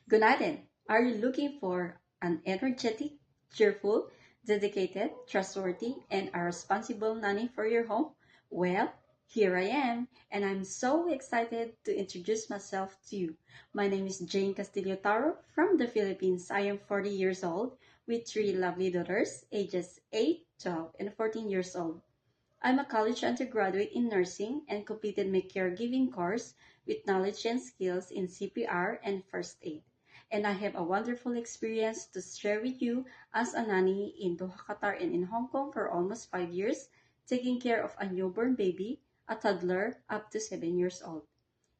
Gunaden, are you looking for an energetic, cheerful, dedicated, trustworthy, and a responsible nanny for your home? Well, here I am, and I'm so excited to introduce myself to you. My name is Jane Castillo Taro from the Philippines. I am 40 years old with three lovely daughters, ages 8, 12, and 14 years old. I'm a college undergraduate in nursing and completed my caregiving course with knowledge and skills in CPR and first aid. And I have a wonderful experience to share with you as a nanny in Doha, Qatar and in Hong Kong for almost 5 years, taking care of a newborn baby, a toddler up to 7 years old.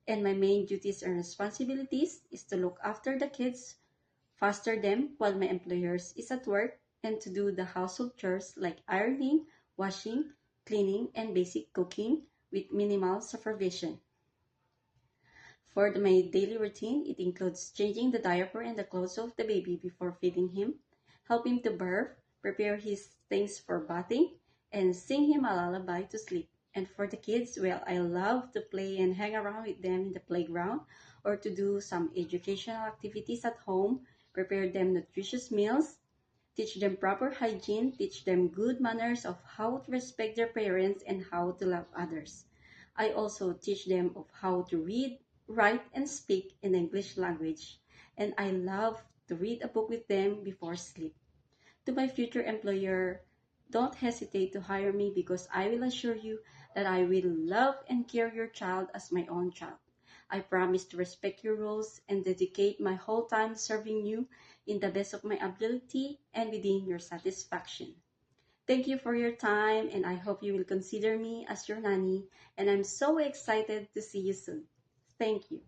And my main duties and responsibilities is to look after the kids, foster them while my employer is at work, and to do the household chores like ironing, washing, cleaning, and basic cooking with minimal supervision. For my daily routine, it includes changing the diaper and the clothes of the baby before feeding him, help him to birth, prepare his things for bathing, and sing him a lullaby to sleep. And for the kids, well, I love to play and hang around with them in the playground or to do some educational activities at home, prepare them nutritious meals, teach them proper hygiene, teach them good manners of how to respect their parents and how to love others. I also teach them of how to read, write, and speak in the English language. And I love to read a book with them before sleep. To my future employer, don't hesitate to hire me because I will assure you that I will love and care your child as my own child. I promise to respect your rules and dedicate my whole time serving you in the best of my ability and within your satisfaction. Thank you for your time, and I hope you will consider me as your nanny, and I'm so excited to see you soon. Thank you.